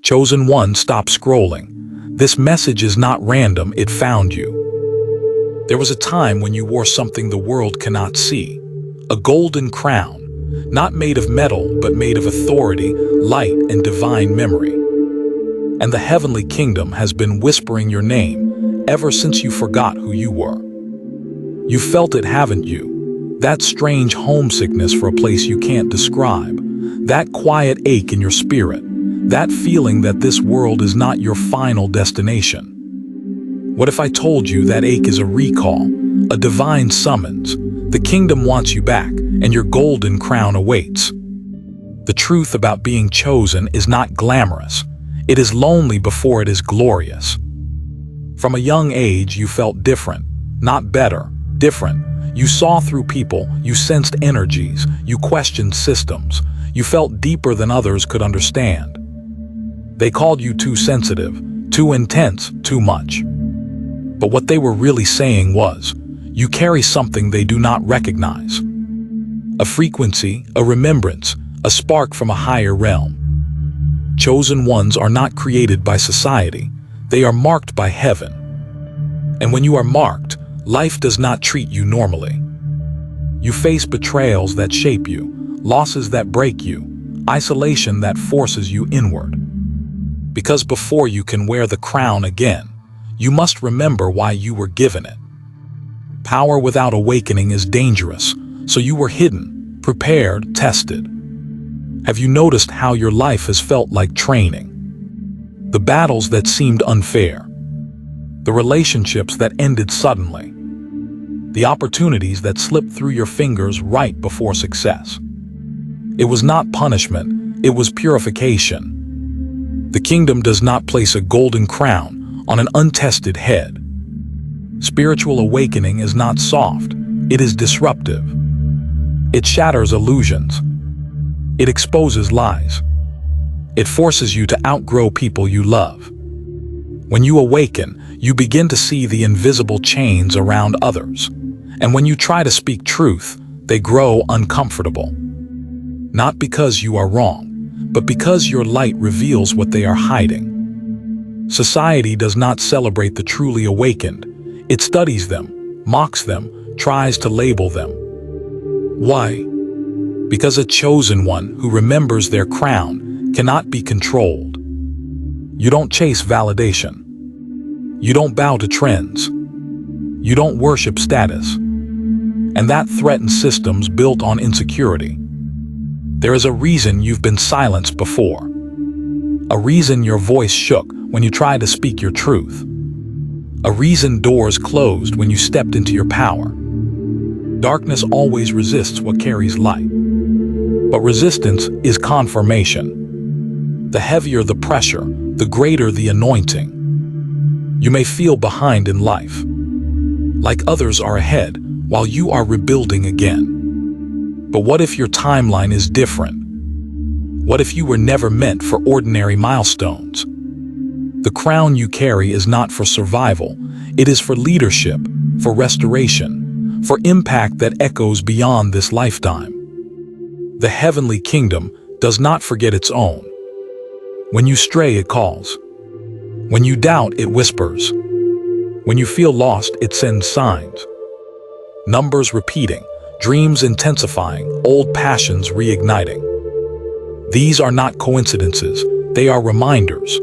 Chosen one, stop scrolling. This message is not random, it found you. There was a time when you wore something the world cannot see. A golden crown, not made of metal, but made of authority, light, and divine memory. And the heavenly kingdom has been whispering your name ever since you forgot who you were. You felt it, haven't you? That strange homesickness for a place you can't describe. That quiet ache in your spirit. That feeling that this world is not your final destination. What if I told you that ache is a recall, a divine summons? The kingdom wants you back, and your golden crown awaits. The truth about being chosen is not glamorous. It is lonely before it is glorious. From a young age, you felt different, not better, different. You saw through people, you sensed energies, you questioned systems. You felt deeper than others could understand. They called you too sensitive, too intense, too much. But what they were really saying was, you carry something they do not recognize. A frequency, a remembrance, a spark from a higher realm. Chosen ones are not created by society. They are marked by heaven. And when you are marked, life does not treat you normally. You face betrayals that shape you, losses that break you, isolation that forces you inward. Because before you can wear the crown again, you must remember why you were given it. Power without awakening is dangerous, so you were hidden, prepared, tested. Have you noticed how your life has felt like training? The battles that seemed unfair, the relationships that ended suddenly, the opportunities that slipped through your fingers right before success. It was not punishment, it was purification. The kingdom does not place a golden crown on an untested head. Spiritual awakening is not soft, it is disruptive. It shatters illusions. It exposes lies. It forces you to outgrow people you love. When you awaken, you begin to see the invisible chains around others. And when you try to speak truth, they grow uncomfortable. Not because you are wrong, but because your light reveals what they are hiding. Society does not celebrate the truly awakened. It studies them, mocks them, tries to label them. Why? Because a chosen one who remembers their crown cannot be controlled. You don't chase validation. You don't bow to trends. You don't worship status. And that threatens systems built on insecurity. There is a reason you've been silenced before. A reason your voice shook when you tried to speak your truth. A reason doors closed when you stepped into your power. Darkness always resists what carries light. But resistance is confirmation. The heavier the pressure, the greater the anointing. You may feel behind in life, like others are ahead while you are rebuilding again. But what if your timeline is different? What if you were never meant for ordinary milestones? The crown you carry is not for survival. It is for leadership, for restoration, for impact that echoes beyond this lifetime. The heavenly kingdom does not forget its own. When you stray, it calls. When you doubt, it whispers. When you feel lost, it sends signs. Numbers repeating, dreams intensifying, old passions reigniting. These are not coincidences, they are reminders.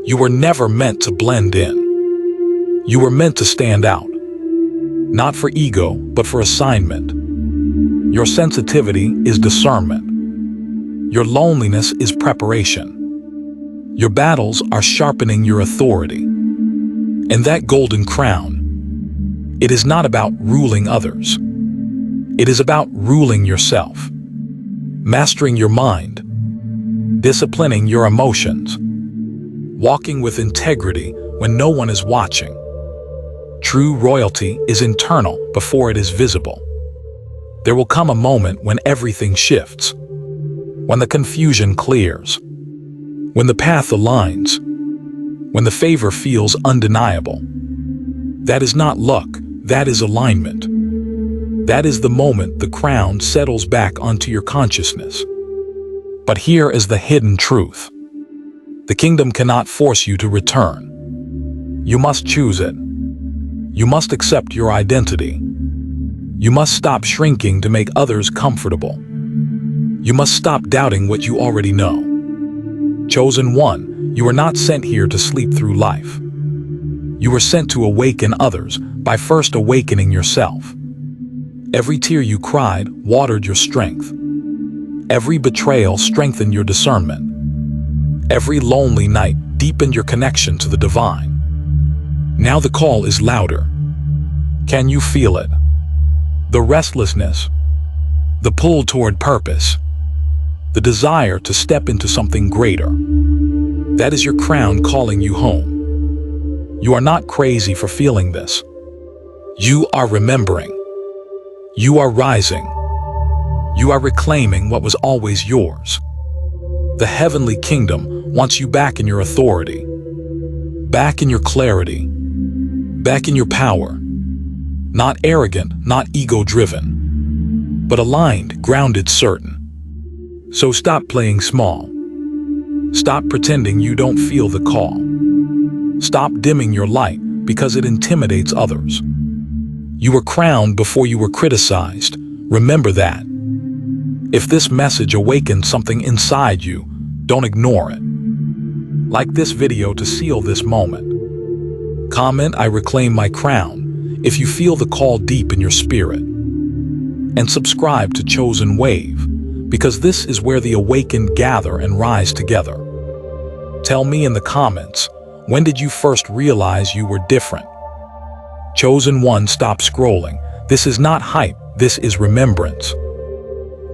You were never meant to blend in. You were meant to stand out. Not for ego, but for assignment. Your sensitivity is discernment. Your loneliness is preparation. Your battles are sharpening your authority. And that golden crown, it is not about ruling others. It is about ruling yourself, mastering your mind, disciplining your emotions, walking with integrity when no one is watching. True royalty is internal before it is visible. There will come a moment when everything shifts, when the confusion clears, when the path aligns, when the favor feels undeniable. That is not luck, that is alignment. That is the moment the crown settles back onto your consciousness. But here is the hidden truth. The kingdom cannot force you to return. You must choose it. You must accept your identity. You must stop shrinking to make others comfortable. You must stop doubting what you already know. Chosen one, you are not sent here to sleep through life. You were sent to awaken others by first awakening yourself. Every tear you cried watered your strength. Every betrayal strengthened your discernment. Every lonely night deepened your connection to the divine. Now the call is louder. Can you feel it? The restlessness, the pull toward purpose, the desire to step into something greater. That is your crown calling you home. You are not crazy for feeling this. You are remembering. You are rising. You are reclaiming what was always yours. The heavenly kingdom wants you back in your authority, back in your clarity, back in your power. Not arrogant, not ego-driven, but aligned, grounded, certain. So stop playing small. Stop pretending you don't feel the call. Stop dimming your light because it intimidates others. You were crowned before you were criticized. Remember that. If this message awakens something inside you, don't ignore it. Like this video to seal this moment. Comment, "I reclaim my crown," if you feel the call deep in your spirit. And subscribe to Chosen Wave, because this is where the awakened gather and rise together. Tell me in the comments, when did you first realize you were different? Chosen One, stop scrolling. This is not hype, this is remembrance.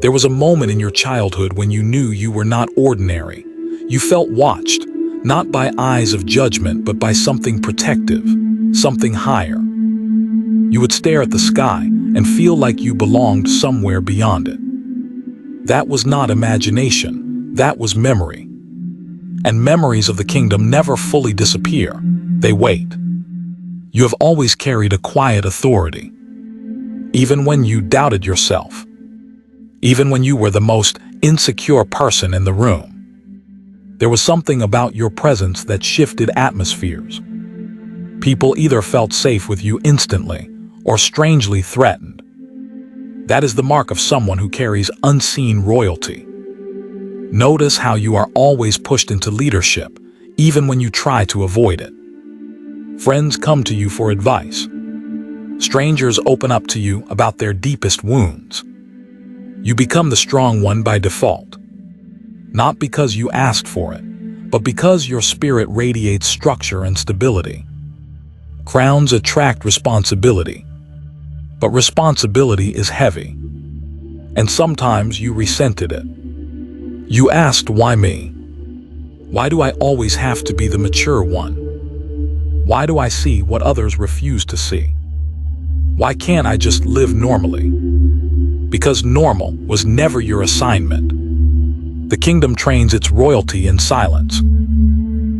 There was a moment in your childhood when you knew you were not ordinary. You felt watched, not by eyes of judgment, but by something protective, something higher. You would stare at the sky and feel like you belonged somewhere beyond it. That was not imagination, that was memory. And memories of the kingdom never fully disappear, they wait. You have always carried a quiet authority. Even when you doubted yourself. Even when you were the most insecure person in the room. There was something about your presence that shifted atmospheres. People either felt safe with you instantly or strangely threatened. That is the mark of someone who carries unseen royalty. Notice how you are always pushed into leadership, even when you try to avoid it. Friends come to you for advice. Strangers open up to you about their deepest wounds. You become the strong one by default. Not because you asked for it, but because your spirit radiates structure and stability. Crowns attract responsibility. But responsibility is heavy. And sometimes you resented it. You asked, why me? Why do I always have to be the mature one? Why do I see what others refuse to see? Why can't I just live normally? Because normal was never your assignment. The kingdom trains its royalty in silence.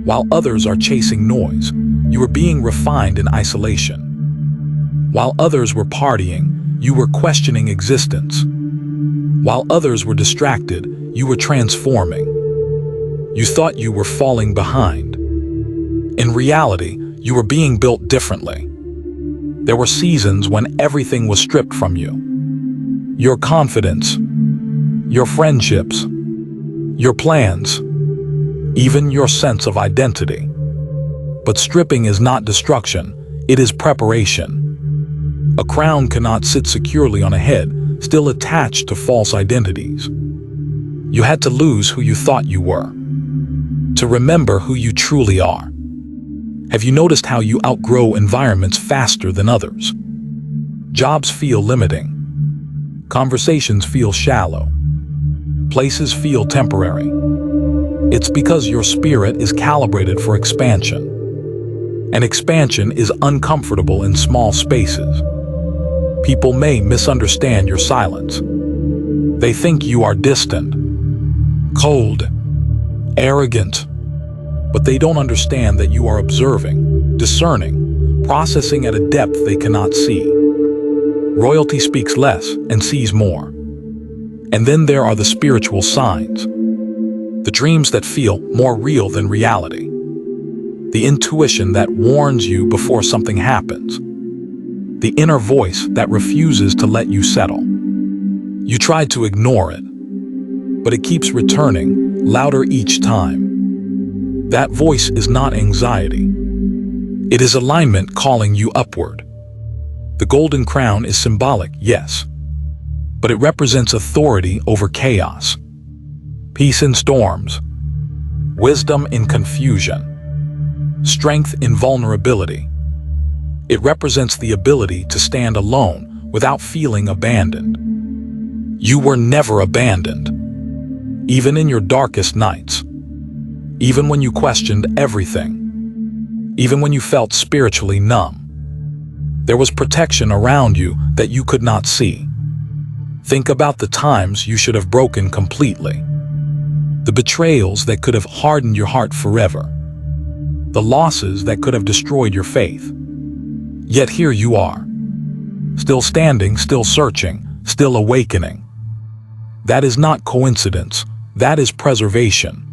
While others are chasing noise, you are being refined in isolation. While others were partying, you were questioning existence. While others were distracted, you were transforming. You thought you were falling behind. In reality, you were being built differently. There were seasons when everything was stripped from you. Your confidence, your friendships, your plans, even your sense of identity. But stripping is not destruction, it is preparation. A crown cannot sit securely on a head, still attached to false identities. You had to lose who you thought you were, to remember who you truly are. Have you noticed how you outgrow environments faster than others? Jobs feel limiting. Conversations feel shallow. Places feel temporary. It's because your spirit is calibrated for expansion. And expansion is uncomfortable in small spaces. People may misunderstand your silence. They think you are distant, cold, arrogant, but they don't understand that you are observing, discerning, processing at a depth they cannot see. Royalty speaks less and sees more. And then there are the spiritual signs. The dreams that feel more real than reality. The intuition that warns you before something happens. The inner voice that refuses to let you settle. You try to ignore it, but it keeps returning, louder each time. That voice is not anxiety. It is alignment calling you upward. The golden crown is symbolic, yes, but it represents authority over chaos, peace in storms, wisdom in confusion, strength in vulnerability. It represents the ability to stand alone without feeling abandoned. You were never abandoned, even in your darkest nights, even when you questioned everything, even when you felt spiritually numb. There was protection around you that you could not see. Think about the times you should have broken completely, the betrayals that could have hardened your heart forever, the losses that could have destroyed your faith. Yet here you are, still standing, still searching, still awakening. That is not coincidence, that is preservation.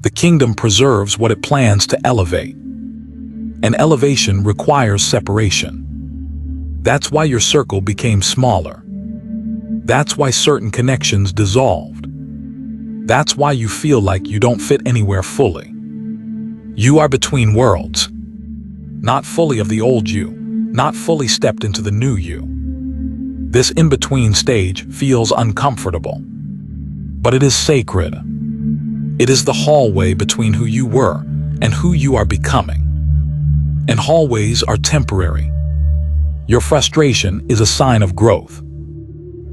The kingdom preserves what it plans to elevate. And elevation requires separation. That's why your circle became smaller. That's why certain connections dissolved. That's why you feel like you don't fit anywhere fully. You are between worlds. Not fully of the old you, not fully stepped into the new you. This in-between stage feels uncomfortable, but it is sacred. It is the hallway between who you were and who you are becoming. And hallways are temporary. Your frustration is a sign of growth.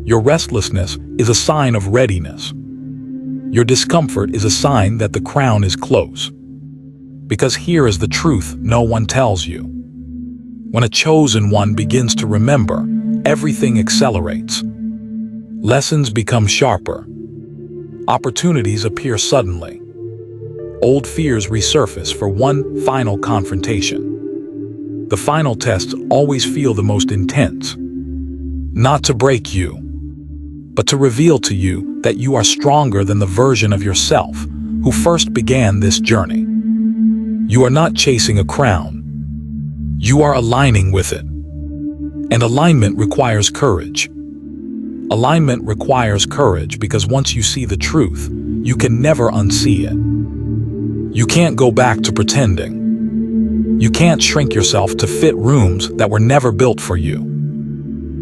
Your restlessness is a sign of readiness. Your discomfort is a sign that the crown is close. Because here is the truth no one tells you. When a chosen one begins to remember, everything accelerates. Lessons become sharper. Opportunities appear suddenly. Old fears resurface for one final confrontation. The final tests always feel the most intense. Not to break you, but to reveal to you that you are stronger than the version of yourself who first began this journey. You are not chasing a crown. You are aligning with it. And alignment requires courage. Alignment requires courage because once you see the truth, you can never unsee it. You can't go back to pretending. You can't shrink yourself to fit rooms that were never built for you.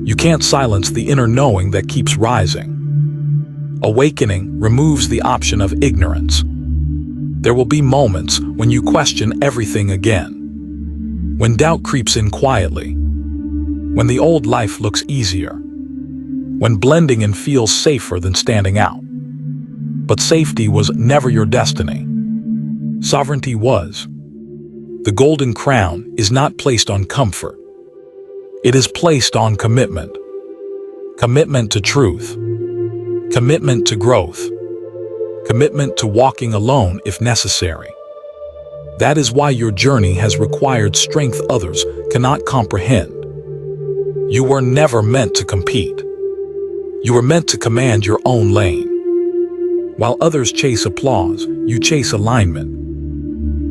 You can't silence the inner knowing that keeps rising. Awakening removes the option of ignorance. There will be moments when you question everything again. When doubt creeps in quietly. When the old life looks easier. When blending in feels safer than standing out. But safety was never your destiny. Sovereignty was. The golden crown is not placed on comfort. It is placed on commitment. Commitment to truth. Commitment to growth. Commitment to walking alone if necessary. That is why your journey has required strength others cannot comprehend. You were never meant to compete. You were meant to command your own lane. While others chase applause, you chase alignment.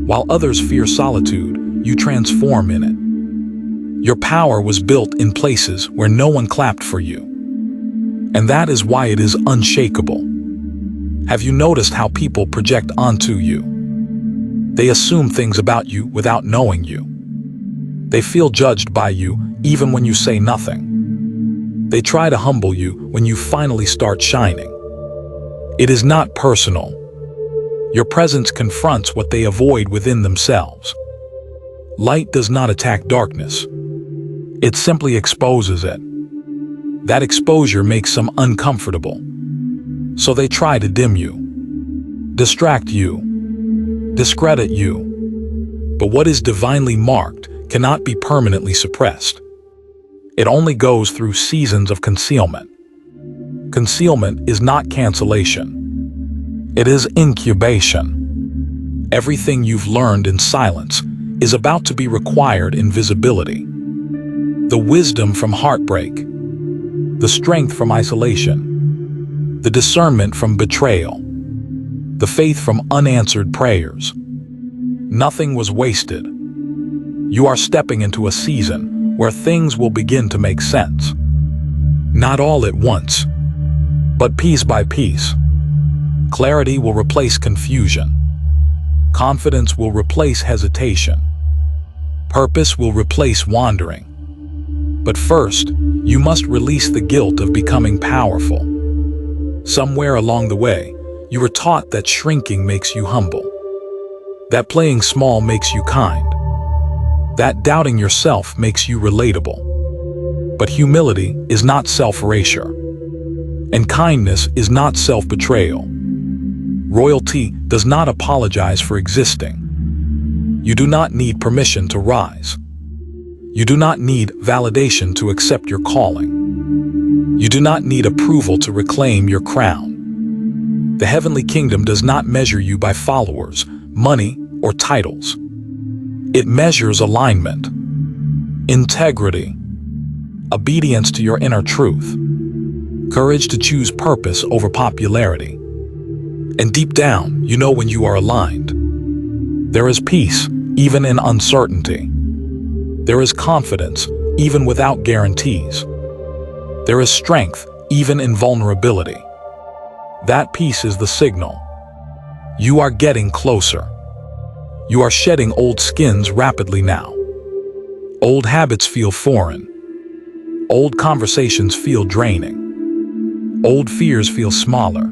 While others fear solitude, you transform in it. Your power was built in places where no one clapped for you. And that is why it is unshakable. Have you noticed how people project onto you? They assume things about you without knowing you. They feel judged by you even when you say nothing. They try to humble you when you finally start shining. It is not personal. Your presence confronts what they avoid within themselves. Light does not attack darkness. It simply exposes it. That exposure makes them uncomfortable. So they try to dim you, distract you, discredit you. But what is divinely marked cannot be permanently suppressed. It only goes through seasons of concealment. Concealment is not cancellation. It is incubation. Everything you've learned in silence is about to be required in visibility. The wisdom from heartbreak, the strength from isolation, the discernment from betrayal, the faith from unanswered prayers. Nothing was wasted. You are stepping into a season where things will begin to make sense. Not all at once, but piece by piece. Clarity will replace confusion. Confidence will replace hesitation. Purpose will replace wandering. But first, you must release the guilt of becoming powerful. Somewhere along the way, you were taught that shrinking makes you humble, that playing small makes you kind, that doubting yourself makes you relatable. But humility is not self-erasure, and kindness is not self-betrayal. Royalty does not apologize for existing. You do not need permission to rise. You do not need validation to accept your calling. You do not need approval to reclaim your crown. The heavenly kingdom does not measure you by followers, money, or titles. It measures alignment, integrity, obedience to your inner truth, courage to choose purpose over popularity. And deep down, you know when you are aligned. There is peace, even in uncertainty. There is confidence, even without guarantees. There is strength, even in vulnerability. That peace is the signal. You are getting closer. You are shedding old skins rapidly now. Old habits feel foreign. Old conversations feel draining. Old fears feel smaller.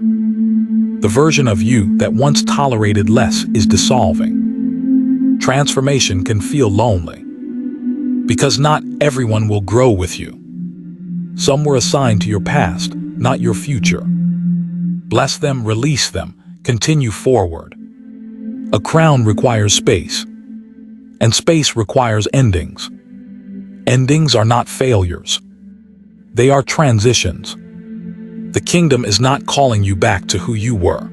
The version of you that once tolerated less is dissolving. Transformation can feel lonely, because not everyone will grow with you. Some were assigned to your past, not your future. Bless them, release them, continue forward. A crown requires space, and space requires endings. Endings are not failures. They are transitions. The kingdom is not calling you back to who you were.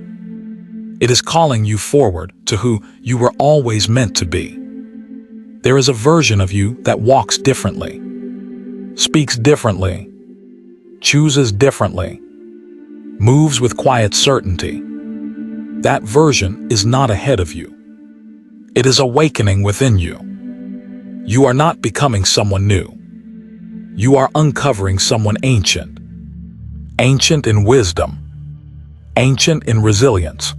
It is calling you forward to who you were always meant to be. There is a version of you that walks differently, speaks differently, chooses differently, moves with quiet certainty. That version is not ahead of you. It is awakening within you. You are not becoming someone new. You are uncovering someone ancient. Ancient in wisdom, ancient in resilience,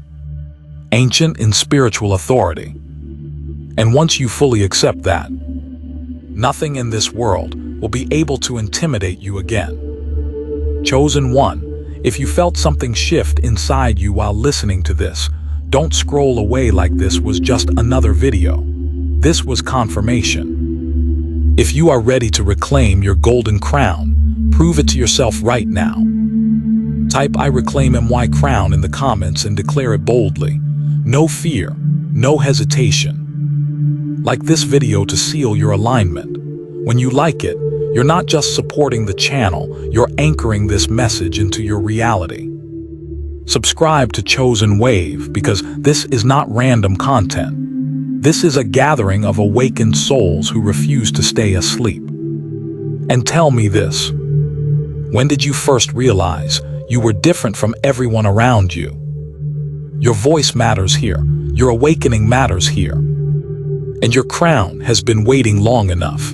ancient in spiritual authority. And once you fully accept that, nothing in this world will be able to intimidate you again. Chosen one, if you felt something shift inside you while listening to this, don't scroll away like this was just another video. This was confirmation. If you are ready to reclaim your golden crown, prove it to yourself right now. Type "I reclaim my crown" in the comments and declare it boldly. No fear, no hesitation. Like this video to seal your alignment. When you like it, you're not just supporting the channel, you're anchoring this message into your reality. Subscribe to Chosen Wave, because this is not random content. This is a gathering of awakened souls who refuse to stay asleep. And tell me this: when did you first realize you were different from everyone around you? Your voice matters here, your awakening matters here, and your crown has been waiting long enough.